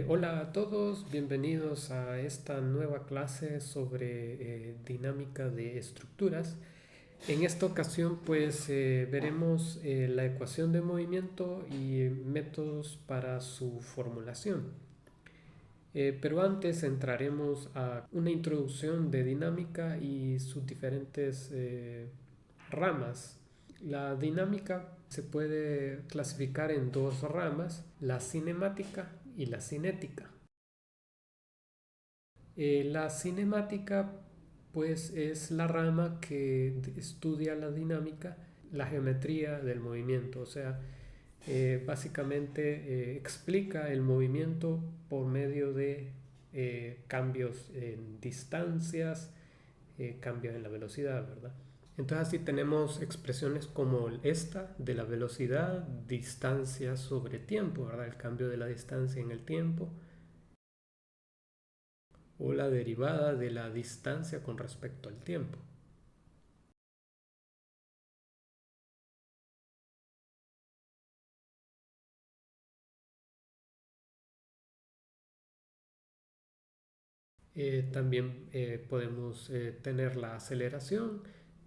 Hola a todos, bienvenidos a esta nueva clase sobre dinámica de estructuras. En esta ocasión pues veremos la ecuación de movimiento y métodos para su formulación. Pero antes entraremos a una introducción de dinámica y sus diferentes ramas. La dinámica se puede clasificar en dos ramas, la cinemática y la cinética. La cinemática pues es la rama que estudia la dinámica, la geometría del movimiento, o sea, básicamente explica el movimiento por medio de cambios en distancias, cambios en la velocidad, ¿verdad? Entonces así tenemos expresiones como esta de la velocidad, distancia sobre tiempo, ¿verdad? El cambio de la distancia en el tiempo, o la derivada de la distancia con respecto al tiempo. También podemos tener la aceleración,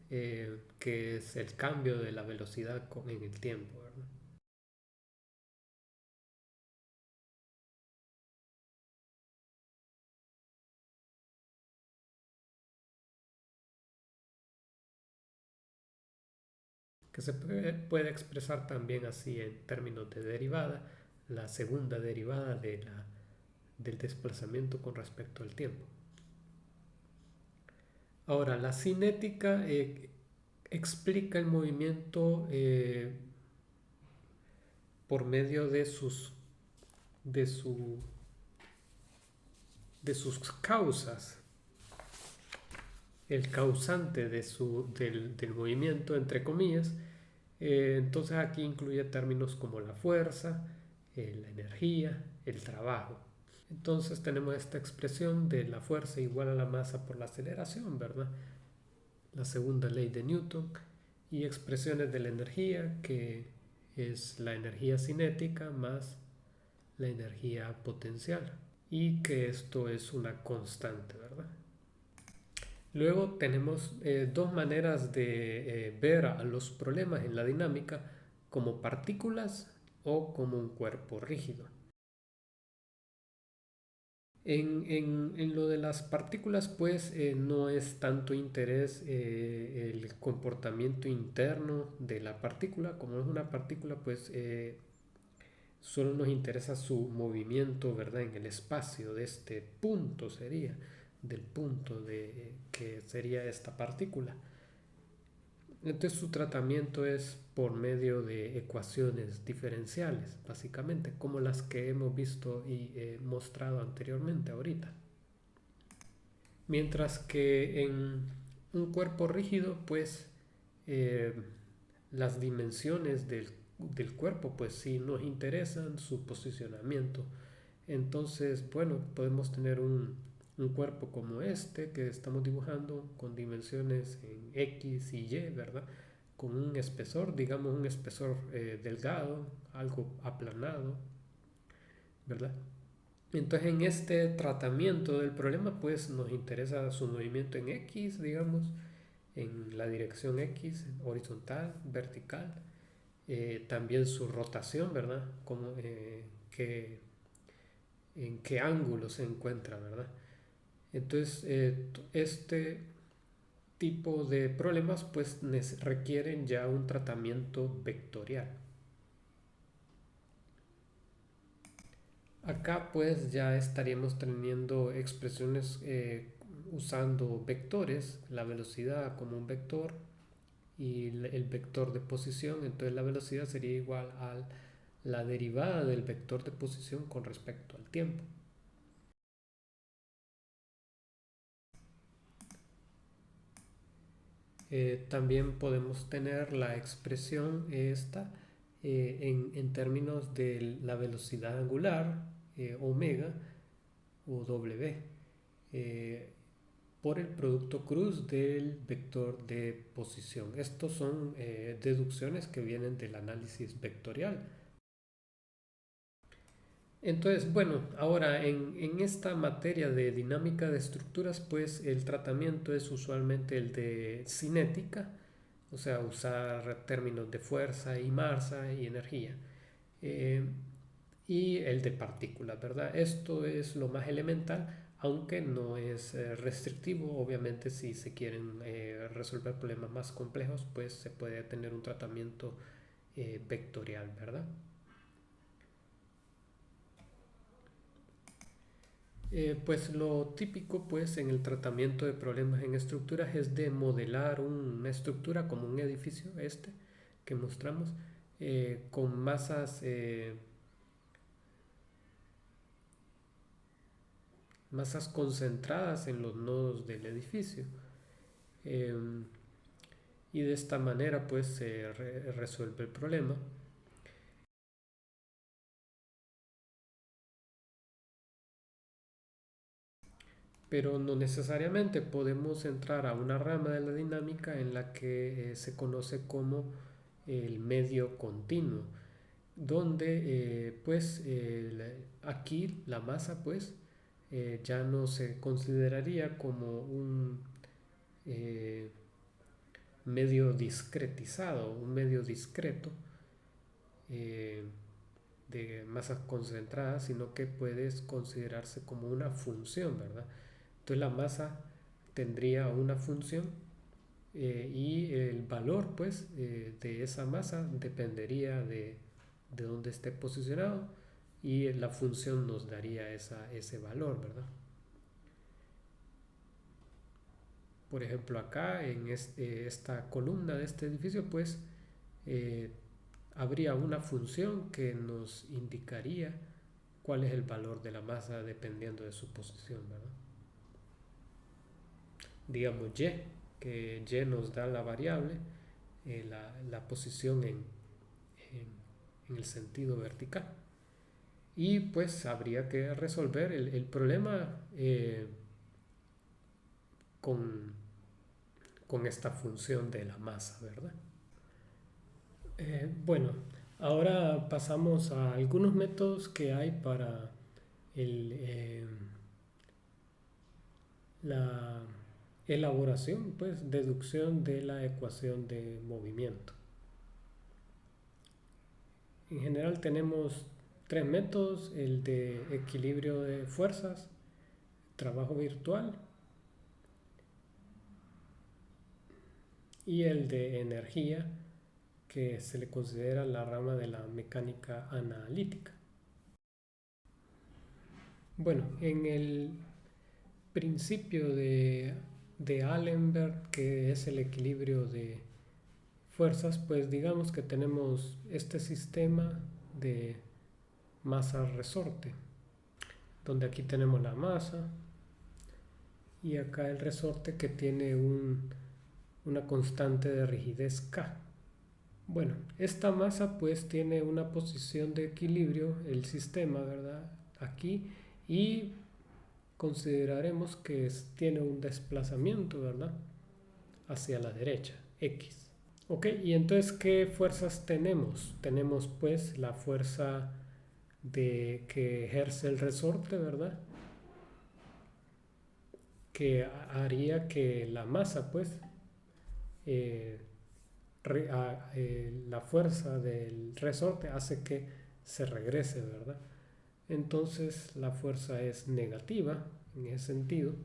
que es el cambio de la velocidad en el tiempo, ¿verdad? Que se puede expresar también así en términos de derivada, la segunda derivada del desplazamiento con respecto al tiempo. Ahora, la cinética explica el movimiento por medio de, su, de sus causas, el causante del movimiento, entre comillas. Entonces aquí incluye términos como la fuerza, la energía, el trabajo. Entonces tenemos esta expresión de la fuerza igual a la masa por la aceleración, ¿verdad? La segunda ley de Newton. Y expresiones de la energía, que es la energía cinética más la energía potencial. Y que esto es una constante, ¿verdad? Luego tenemos dos maneras de ver a los problemas en la dinámica, como partículas o como un cuerpo rígido. En lo de las partículas, pues no es tanto interés el comportamiento interno de la partícula. Como es una partícula, pues solo nos interesa su movimiento, ¿verdad? En el espacio de este punto sería, del punto de que sería esta partícula. Entonces su tratamiento es por medio de ecuaciones diferenciales, básicamente, como las que hemos visto y mostrado anteriormente ahorita. Mientras que en un cuerpo rígido, pues eh, las dimensiones del cuerpo, pues sí nos interesan, su posicionamiento. Entonces, bueno, podemos tener un cuerpo como este que estamos dibujando con dimensiones en X y Y, ¿verdad? Con un espesor, digamos un espesor delgado, algo aplanado, ¿verdad? Entonces en este tratamiento del problema pues nos interesa su movimiento en X, digamos, en la dirección X, horizontal, vertical, también su rotación, ¿verdad? Como, en qué ángulo se encuentra, ¿verdad? Entonces este tipo de problemas pues requieren ya un tratamiento vectorial. Acá pues ya estaríamos teniendo expresiones usando vectores, la velocidad como un vector y el vector de posición. Entonces la velocidad sería igual a la derivada del vector de posición con respecto al tiempo. También podemos tener la expresión esta en términos de la velocidad angular, omega o w, eh, por el producto cruz del vector de posición. Estos son deducciones que vienen del análisis vectorial. Entonces, bueno, ahora en esta materia de dinámica de estructuras, pues el tratamiento es usualmente el de cinética, o sea, usar términos de fuerza y masa y energía, eh, y el de partículas, ¿verdad? Esto es lo más elemental, aunque no es restrictivo. Obviamente, si se quieren resolver problemas más complejos, pues se puede tener un tratamiento vectorial, ¿verdad? Pues lo típico pues en el tratamiento de problemas en estructuras es de modelar una estructura como un edificio este que mostramos con masas concentradas en los nodos del edificio. Em, y de esta manera pues se resuelve el problema. Pero no necesariamente podemos entrar a una rama de la dinámica en la que se conoce como el medio continuo, donde aquí la masa pues ya no se consideraría como un eh, medio discretizado, un medio discreto eh, de masas concentradas, sino que puede considerarse como una función, ¿verdad? Entonces la masa tendría una función y el valor pues de esa masa dependería de dónde esté posicionado y la función nos daría ese valor, ¿verdad? Por ejemplo, acá en esta columna de este edificio, pues eh, habría una función que nos indicaría cuál es el valor de la masa dependiendo de su posición, ¿verdad? Digamos y, que y nos da la variable, la posición en el sentido vertical. Y pues habría que resolver el problema con, con esta función de la masa, ¿verdad? Bueno, ahora pasamos a algunos métodos que hay para el, la elaboración, pues deducción de la ecuación de movimiento. En general tenemos tres métodos: el de equilibrio de fuerzas, trabajo virtual y el de energía, que se le considera la rama de la mecánica analítica. Bueno, en el principio de Allenberg, que es el equilibrio de fuerzas, pues digamos que tenemos este sistema de masa-resorte, donde aquí tenemos la masa y acá el resorte que tiene una constante de rigidez K. Bueno, esta masa pues tiene una posición de equilibrio, el sistema, ¿verdad? Aquí, y consideraremos que tiene un desplazamiento, ¿verdad? Hacia la derecha, X. Ok, y entonces, ¿qué fuerzas tenemos? Tenemos pues la fuerza que ejerce el resorte, ¿verdad? Que haría que la masa pues eh, la fuerza del resorte hace que se regrese, ¿verdad? Entonces la fuerza es negativa en ese sentido.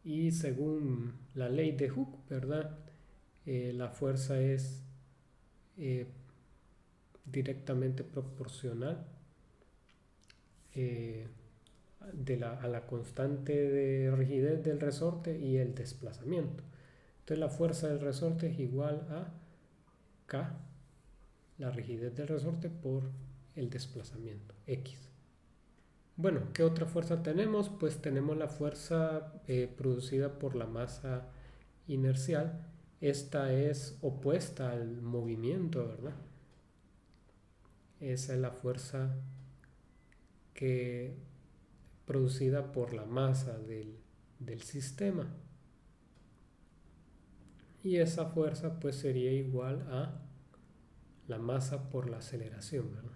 Y según la ley de Hooke, ¿verdad? La fuerza es eh, directamente proporcional eh, a la constante de rigidez del resorte y el desplazamiento. Entonces la fuerza del resorte es igual a K, la rigidez del resorte, por el desplazamiento, X. Bueno, ¿qué otra fuerza tenemos? Pues tenemos la fuerza producida por la masa inercial. Esta es opuesta al movimiento, ¿verdad? Esa es la fuerza que producida por la masa del sistema. Y esa fuerza pues sería igual a la masa por la aceleración, ¿verdad?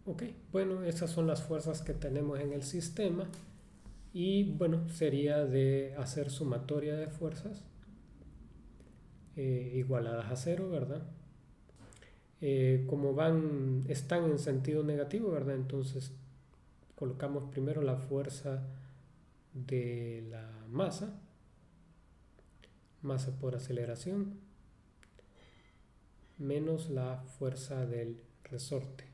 Ok, bueno, esas son las fuerzas que tenemos en el sistema y bueno, sería de hacer sumatoria de fuerzas igualadas a cero, ¿verdad? Como están en sentido negativo, ¿verdad? Entonces colocamos primero la fuerza de la masa por aceleración, menos la fuerza del resorte,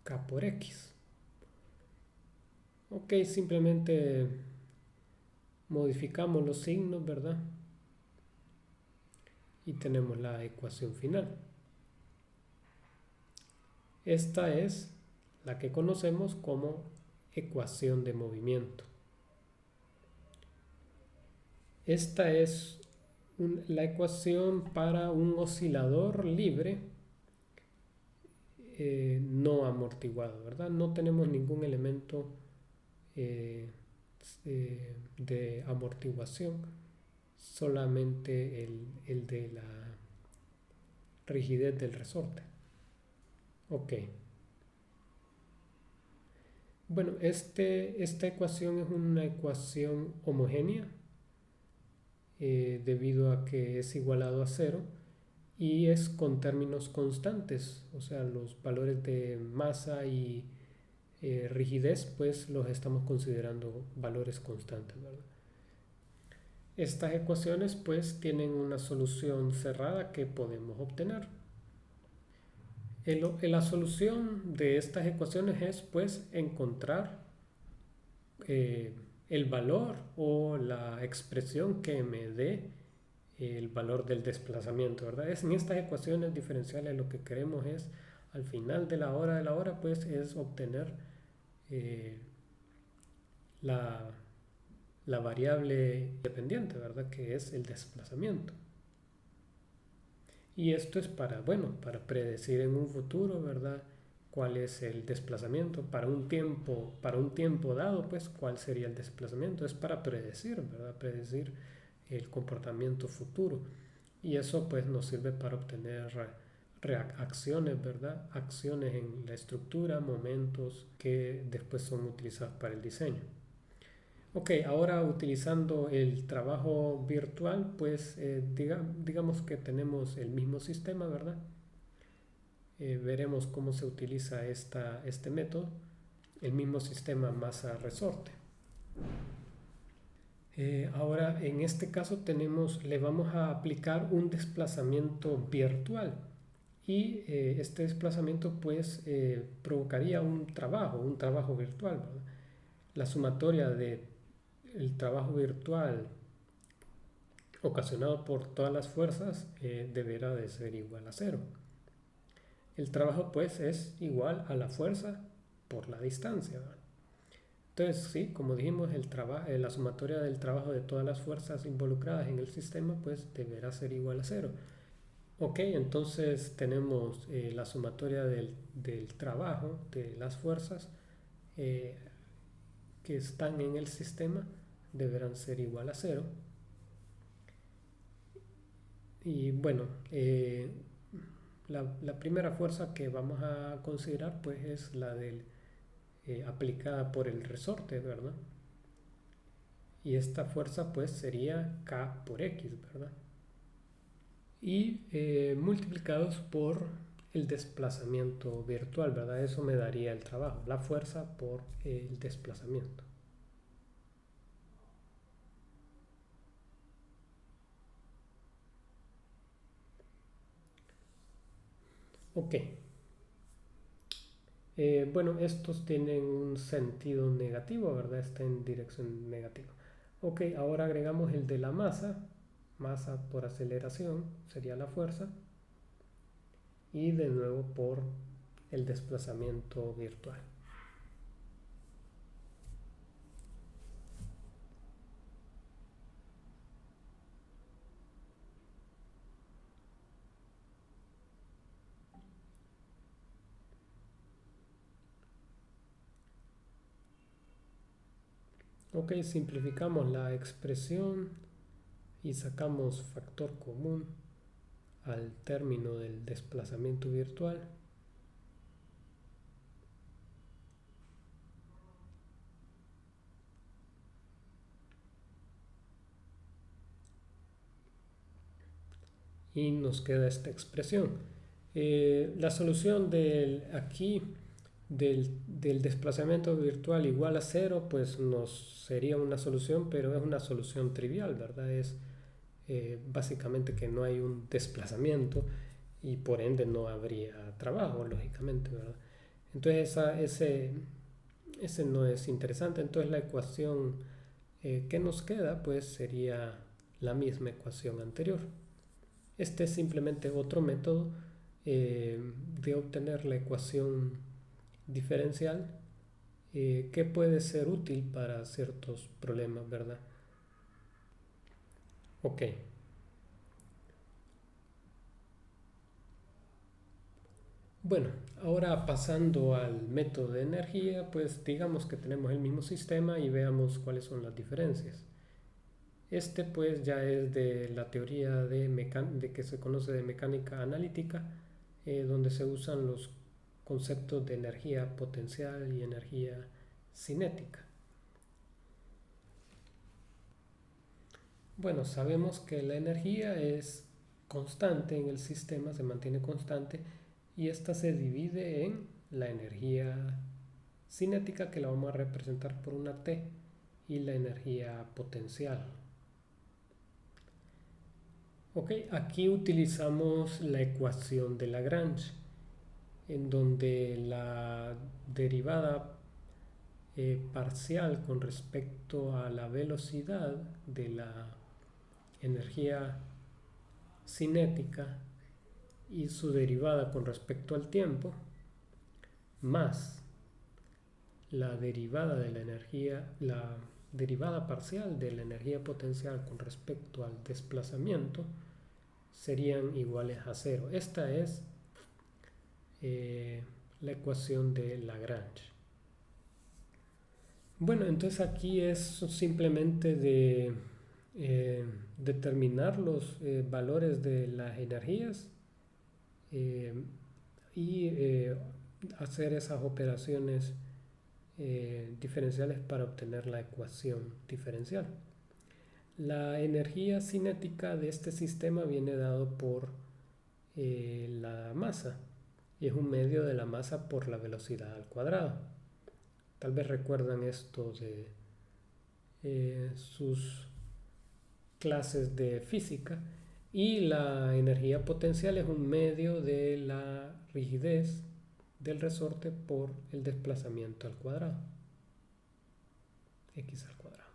K por X. Ok, simplemente modificamos los signos, ¿verdad? Y tenemos la ecuación final. Esta es la que conocemos como ecuación de movimiento. Esta es la ecuación para un oscilador libre no amortiguado, ¿verdad? No tenemos ningún elemento eh, de amortiguación, solamente el de la rigidez del resorte. Ok. Bueno, esta ecuación es una ecuación homogénea debido a que es igualado a cero y es con términos constantes, o sea, los valores de masa y rigidez pues los estamos considerando valores constantes, ¿verdad? Estas ecuaciones pues tienen una solución cerrada que podemos obtener. La solución de estas ecuaciones es pues encontrar eh, el valor o la expresión que me dé el valor del desplazamiento, ¿verdad? En estas ecuaciones diferenciales lo que queremos es al final de la hora pues es obtener eh, la, la variable dependiente, ¿verdad? Que es el desplazamiento. Y esto es para, bueno, para predecir en un futuro, ¿verdad? Cuál es el desplazamiento para un tiempo dado, pues cuál sería el desplazamiento. Es para predecir, ¿verdad? Predecir el comportamiento futuro. Y eso pues nos sirve para obtener reacciones, ¿verdad? Acciones en la estructura, momentos que después son utilizados para el diseño. Ok, ahora utilizando el trabajo virtual, pues digamos que tenemos el mismo sistema, ¿verdad? Veremos cómo se utiliza este método, el mismo sistema masa-resorte. Ahora, en este caso le vamos a aplicar un desplazamiento virtual y este desplazamiento pues provocaría un trabajo virtual, ¿verdad? La sumatoria del trabajo virtual ocasionado por todas las fuerzas deberá de ser igual a cero. El trabajo pues es igual a la fuerza por la distancia, ¿verdad? Entonces, sí, como dijimos, la sumatoria del trabajo de todas las fuerzas involucradas en el sistema pues deberá ser igual a cero. Ok, entonces tenemos la sumatoria del trabajo de las fuerzas eh, que están en el sistema deberán ser igual a cero. Y bueno, la primera fuerza que vamos a considerar pues es la aplicada por el resorte, ¿verdad? Y esta fuerza pues sería K por X, ¿verdad? Y multiplicados por el desplazamiento virtual, ¿verdad? Eso me daría el trabajo, la fuerza por el desplazamiento. Ok. Bueno, estos tienen un sentido negativo, ¿verdad? Está en dirección negativa. Ok, ahora agregamos el de la masa por aceleración sería la fuerza, y de nuevo por el desplazamiento virtual. Ok, simplificamos la expresión. y sacamos factor común al término del desplazamiento virtual, y nos queda esta expresión. La solución del desplazamiento virtual igual a 0, pues nos sería una solución, pero es una solución trivial, ¿verdad? Es básicamente que no hay un desplazamiento y por ende no habría trabajo, lógicamente, ¿verdad? Entonces ese no es interesante. Entonces la ecuación que nos queda pues sería la misma ecuación anterior. Este es simplemente otro método de obtener la ecuación diferencial que puede ser útil para ciertos problemas, ¿verdad? Ok. Bueno, ahora pasando al método de energía, pues digamos que tenemos el mismo sistema y veamos cuáles son las diferencias. Este pues ya es de la teoría de que se conoce de mecánica analítica, donde se usan los conceptos de energía potencial y energía cinética. Bueno, sabemos que la energía es constante en el sistema, se mantiene constante y esta se divide en la energía cinética, que la vamos a representar por una T, y la energía potencial. Ok, aquí utilizamos la ecuación de Lagrange, en donde la derivada parcial con respecto a la velocidad de la energía cinética y su derivada con respecto al tiempo, más la derivada de la energía, la derivada parcial de la energía potencial con respecto al desplazamiento, serían iguales a 0. Esta es la ecuación de Lagrange. Bueno, entonces aquí es simplemente de determinar los valores de las energías eh, y hacer esas operaciones diferenciales para obtener la ecuación diferencial. La energía cinética de este sistema viene dado por la masa y es un medio de la masa por la velocidad al cuadrado. Tal vez recuerdan esto de sus clases de física. Y la energía potencial es un medio de la rigidez del resorte por el desplazamiento al cuadrado, x al cuadrado.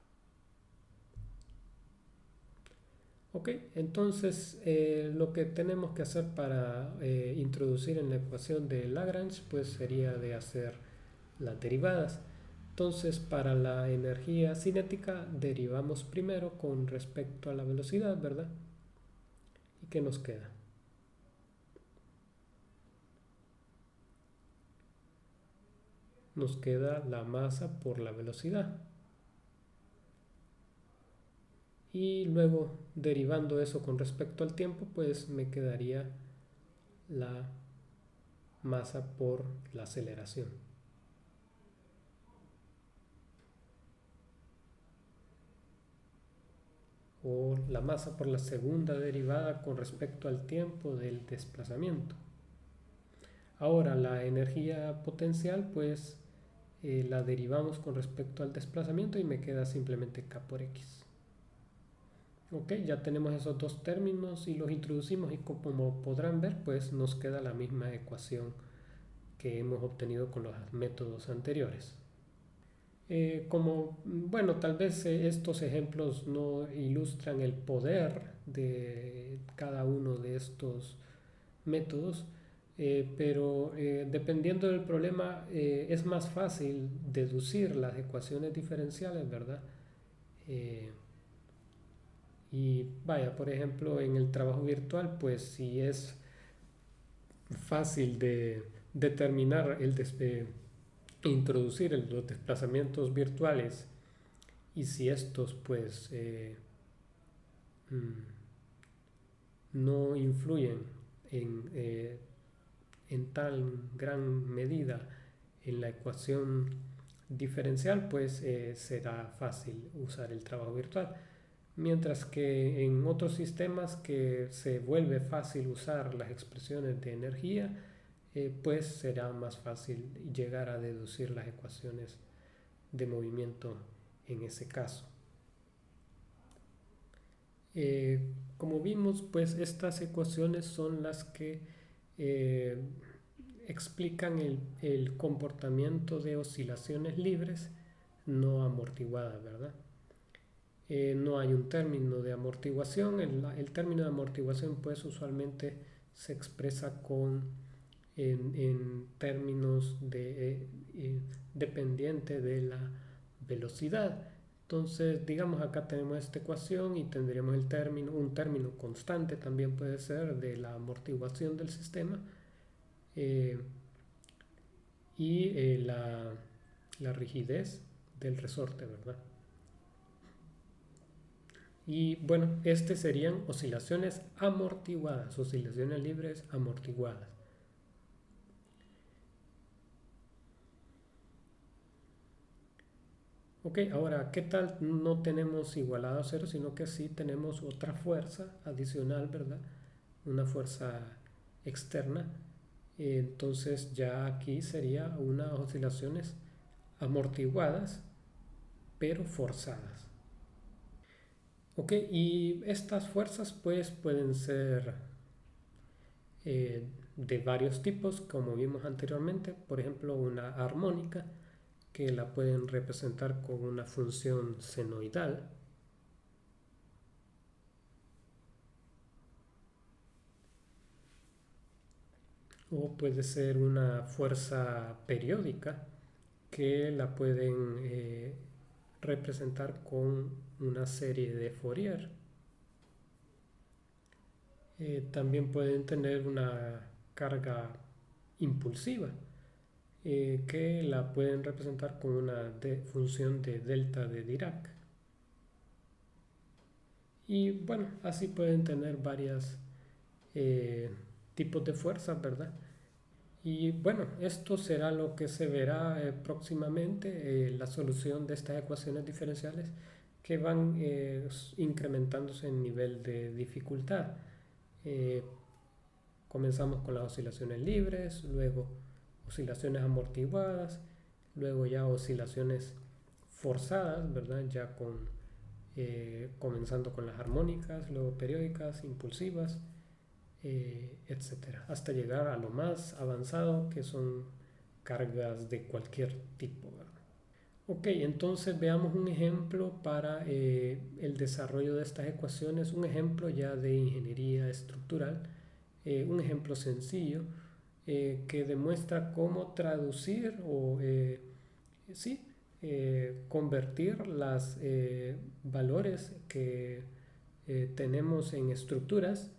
Ok, entonces lo que tenemos que hacer para introducir en la ecuación de Lagrange pues sería de hacer las derivadas. Entonces para la energía cinética derivamos primero con respecto a la velocidad, ¿verdad? ¿Y qué nos queda? Nos queda la masa por la velocidad. Y luego derivando eso con respecto al tiempo, pues me quedaría la masa por la aceleración. O la masa por la segunda derivada con respecto al tiempo del desplazamiento. Ahora la energía potencial pues la derivamos con respecto al desplazamiento y me queda simplemente K por X. Ok, ya tenemos esos dos términos y los introducimos y como podrán ver pues nos queda la misma ecuación que hemos obtenido con los métodos anteriores. Bueno, tal vez estos ejemplos no ilustran el poder de cada uno de estos métodos, pero dependiendo del problema es más fácil deducir las ecuaciones diferenciales, ¿verdad? Y vaya, por ejemplo, en el trabajo virtual, pues si es fácil de determinar introducir los desplazamientos virtuales y si estos pues mm, no influyen en, eh, en tan gran medida en la ecuación diferencial, pues será fácil usar el trabajo virtual. Mientras que en otros sistemas que se vuelve fácil usar las expresiones de energía, pues será más fácil llegar a deducir las ecuaciones de movimiento en ese caso. Eh, Como vimos, pues estas ecuaciones son las que eh, explican el comportamiento de oscilaciones libres no amortiguadas, ¿verdad? No hay un término de amortiguación. El término de amortiguación pues usualmente se expresa en términos dependiente de la velocidad. Entonces, digamos, acá tenemos esta ecuación y tendríamos un término constante también puede ser de la amortiguación del sistema, eh, y la rigidez del resorte, ¿verdad? Y bueno, este serían oscilaciones amortiguadas, oscilaciones libres amortiguadas. Ok, ahora, ¿qué tal no tenemos igualado a cero, sino que sí tenemos otra fuerza adicional, ¿verdad? Una fuerza externa. Entonces ya aquí sería unas oscilaciones amortiguadas, pero forzadas. Ok, y estas fuerzas pues pueden ser de varios tipos, como vimos anteriormente. Por ejemplo, una armónica, que la pueden representar con una función senoidal. O puede ser una fuerza periódica, que la pueden representar con una serie de Fourier. También pueden tener una carga impulsiva, que la pueden representar con una función de delta de Dirac. Y bueno, así pueden tener varios tipos de fuerzas, ¿verdad? Y bueno, esto será lo que se verá próximamente, la solución de estas ecuaciones diferenciales que van incrementándose en nivel de dificultad. Eh, Comenzamos con las oscilaciones libres, luego oscilaciones amortiguadas, luego ya oscilaciones forzadas, ¿verdad? Ya comenzando con las armónicas, luego periódicas, impulsivas, etcétera, hasta llegar a lo más avanzado, que son cargas de cualquier tipo, ¿verdad? Ok, entonces veamos un ejemplo para el desarrollo de estas ecuaciones, un ejemplo ya de ingeniería estructural, un ejemplo sencillo que demuestra cómo traducir o sí, convertir los valores que tenemos en estructuras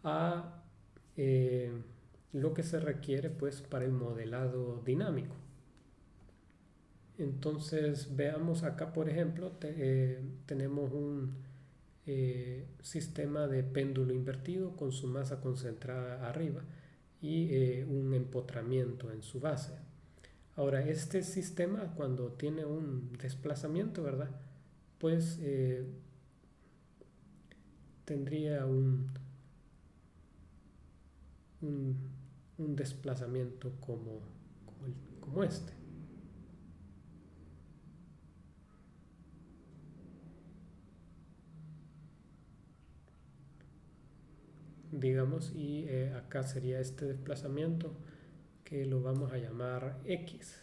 a eh, lo que se requiere pues para el modelado dinámico. Entonces veamos acá, por ejemplo, tenemos un sistema de péndulo invertido con su masa concentrada arriba y un empotramiento en su base. Ahora, este sistema, cuando tiene un desplazamiento, ¿verdad? Pues tendría un, un desplazamiento como este. Digamos, y acá sería este desplazamiento que lo vamos a llamar X.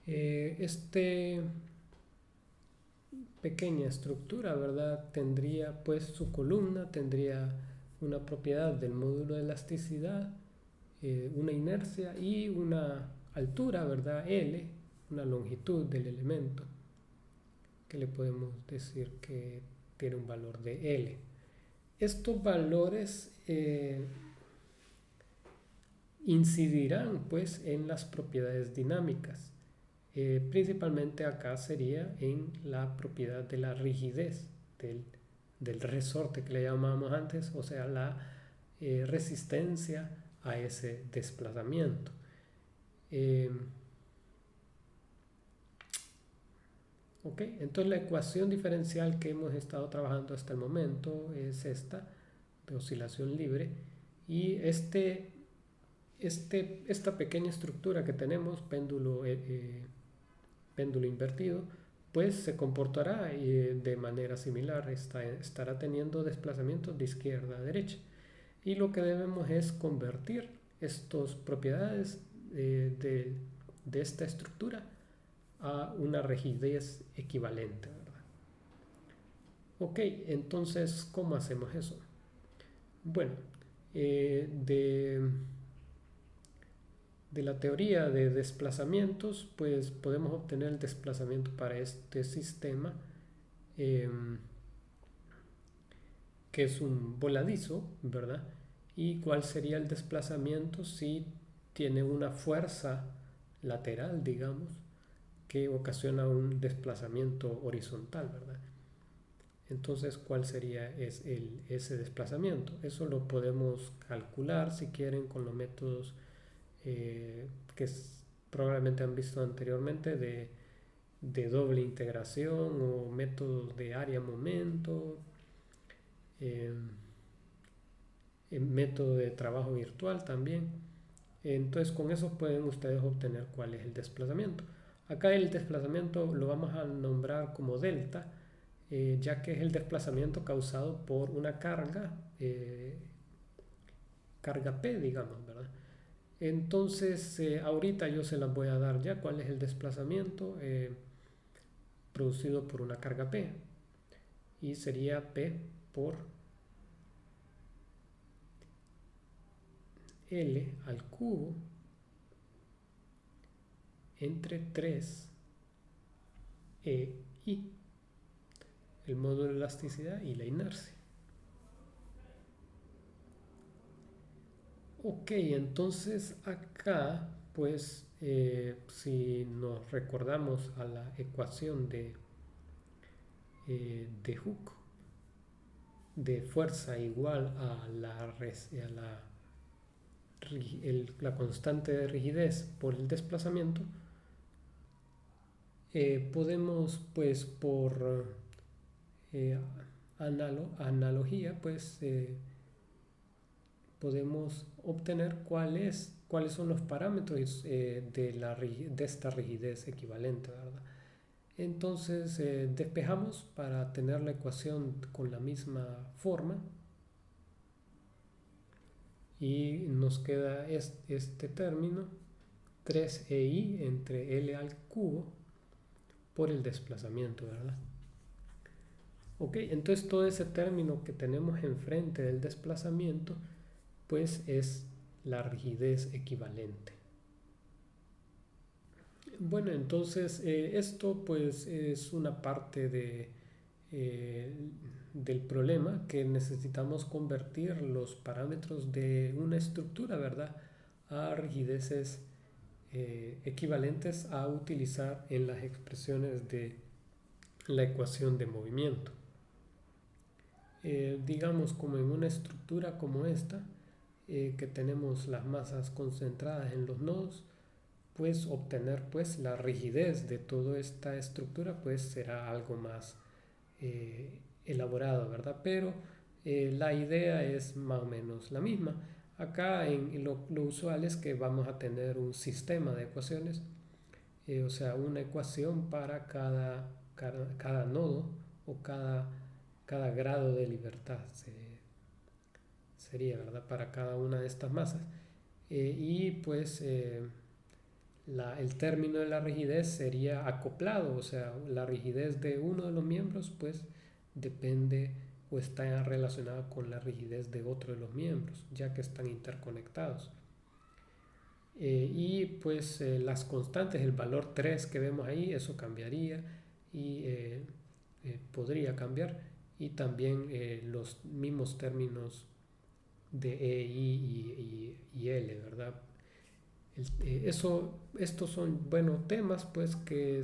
Este pequeña estructura, ¿verdad? Tendría pues su columna, tendría una propiedad del módulo de elasticidad, una inercia y una altura, ¿verdad? L, una longitud del elemento, que le podemos decir que tiene un valor de L. Estos valores incidirán pues en las propiedades dinámicas. Principalmente acá sería en la propiedad de la rigidez del del resorte que le llamábamos antes, o sea, la resistencia a ese desplazamiento. Ok, entonces la ecuación diferencial que hemos estado trabajando hasta el momento es esta, de oscilación libre, y esta pequeña estructura que tenemos, péndulo invertido, pues se comportará de manera similar, estará teniendo desplazamientos de izquierda a derecha. Y lo que debemos es convertir estas propiedades de esta estructura a una rigidez equivalente, ¿verdad? Ok, entonces, ¿cómo hacemos eso? Bueno, de la teoría de desplazamientos, pues podemos obtener el desplazamiento para este sistema, eh, que es un voladizo, ¿verdad? ¿Y cuál sería el desplazamiento si tiene una fuerza lateral, digamos, que ocasiona un desplazamiento horizontal, ¿verdad? Entonces, ¿cuál sería ese desplazamiento? Eso lo podemos calcular, si quieren, con los métodos que probablemente han visto anteriormente de doble integración o métodos de área-momento, método de trabajo virtual también. Entonces, con eso pueden ustedes obtener cuál es el desplazamiento. Acá el desplazamiento lo vamos a nombrar como delta, ya que es el desplazamiento causado por una carga, carga P, digamos, ¿verdad? Entonces, ahorita yo se las voy a dar ya cuál es el desplazamiento producido por una carga P. Y sería P por L al cubo entre 3 I, el módulo de elasticidad y la inercia. Ok, entonces acá, pues, si nos recordamos a la ecuación de Hooke, de fuerza igual a la constante de rigidez por el desplazamiento, podemos, pues, por analogía, pues, podemos obtener cuáles son los parámetros de esta rigidez equivalente, ¿verdad? Entonces despejamos para tener la ecuación con la misma forma y nos queda este término 3EI entre L al cubo por el desplazamiento, ¿verdad? Ok, entonces todo ese término que tenemos enfrente del desplazamiento pues es la rigidez equivalente. Bueno, entonces esto pues es una parte del problema, que necesitamos convertir los parámetros de una estructura, ¿verdad?, a rigideces equivalentes a utilizar en las expresiones de la ecuación de movimiento. Digamos, como en una estructura como esta, que tenemos las masas concentradas en los nodos, pues obtener pues la rigidez de toda esta estructura pues será algo más elaborado, ¿verdad? Pero la idea es más o menos la misma. Acá lo usual es que vamos a tener un sistema de ecuaciones, o sea, una ecuación para cada nodo o cada grado de libertad sería, ¿verdad? Para cada una de estas masas. Y pues el término de la rigidez sería acoplado, o sea, la rigidez de uno de los miembros pues depende o está relacionada con la rigidez de otro de los miembros, ya que están interconectados. Y pues las constantes, el valor 3 que vemos ahí, eso cambiaría y podría cambiar, y también los mismos términos de E, I y L, ¿verdad? Estos son buenos temas pues que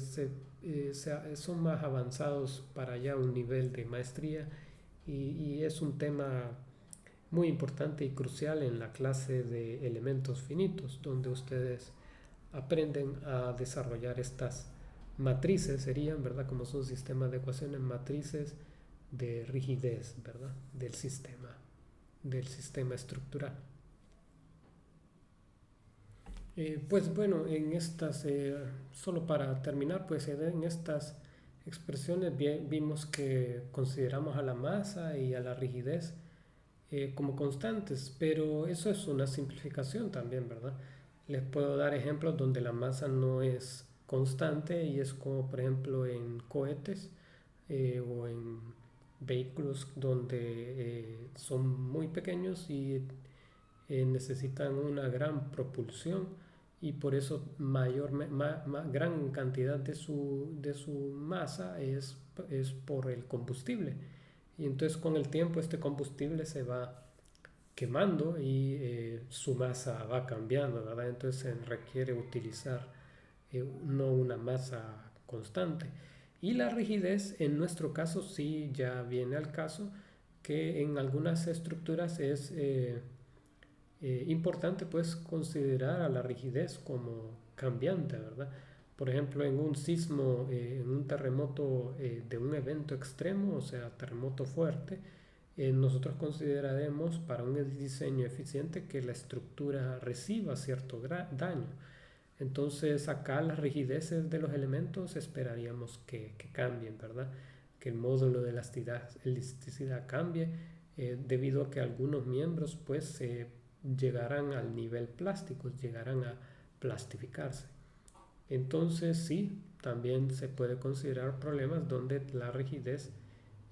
son más avanzados para ya un nivel de maestría, y es un tema muy importante y crucial en la clase de elementos finitos, donde ustedes aprenden a desarrollar estas matrices, serían, ¿verdad? Como son sistemas de ecuaciones, matrices de rigidez, ¿verdad? Del sistema estructural. Pues bueno, en estas, solo para terminar, pues en estas expresiones vimos que consideramos a la masa y a la rigidez como constantes, pero eso es una simplificación también, ¿verdad? Les puedo dar ejemplos donde la masa no es constante y es como por ejemplo en cohetes o en vehículos donde son muy pequeños y necesitan una gran propulsión y por eso gran cantidad de su masa es por el combustible. Y entonces con el tiempo este combustible se va quemando y su masa va cambiando, ¿verdad? Entonces se requiere utilizar no una masa constante. Y la rigidez en nuestro caso sí ya viene al caso que en algunas estructuras es importante pues considerar a la rigidez como cambiante, ¿verdad? Por ejemplo, en un sismo, en un terremoto de un evento extremo, o sea, terremoto fuerte, nosotros consideraremos para un diseño eficiente que la estructura reciba cierto daño. Entonces acá las rigideces de los elementos esperaríamos que cambien, ¿verdad? Que el módulo de elasticidad cambie debido a que algunos miembros pues llegarán al nivel plástico, llegarán a plastificarse. Entonces sí, también se puede considerar problemas donde la rigidez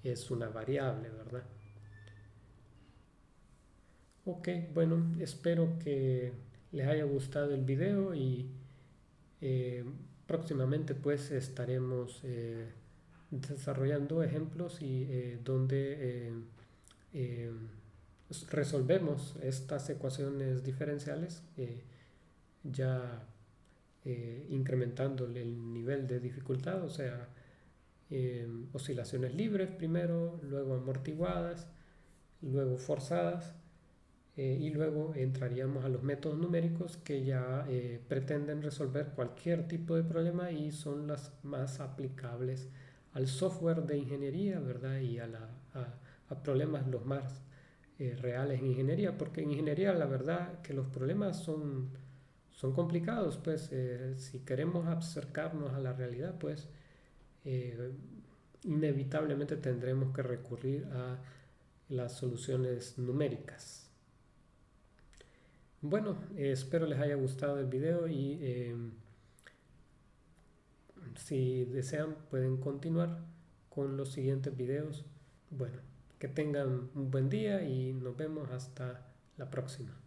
es una variable, ¿verdad? Ok, bueno, espero que les haya gustado el video y eh, próximamente pues estaremos desarrollando ejemplos y donde eh, resolvemos estas ecuaciones diferenciales ya incrementando el nivel de dificultad, o sea, oscilaciones libres primero, luego amortiguadas, luego forzadas y luego entraríamos a los métodos numéricos que ya pretenden resolver cualquier tipo de problema y son las más aplicables al software de ingeniería, ¿verdad? Y a problemas los más reales en ingeniería, porque en ingeniería la verdad que los problemas son complicados, pues si queremos acercarnos a la realidad, pues eh, inevitablemente tendremos que recurrir a las soluciones numéricas. Bueno, espero les haya gustado el video y si desean pueden continuar con los siguientes videos. Bueno, que tengan un buen día y nos vemos hasta la próxima.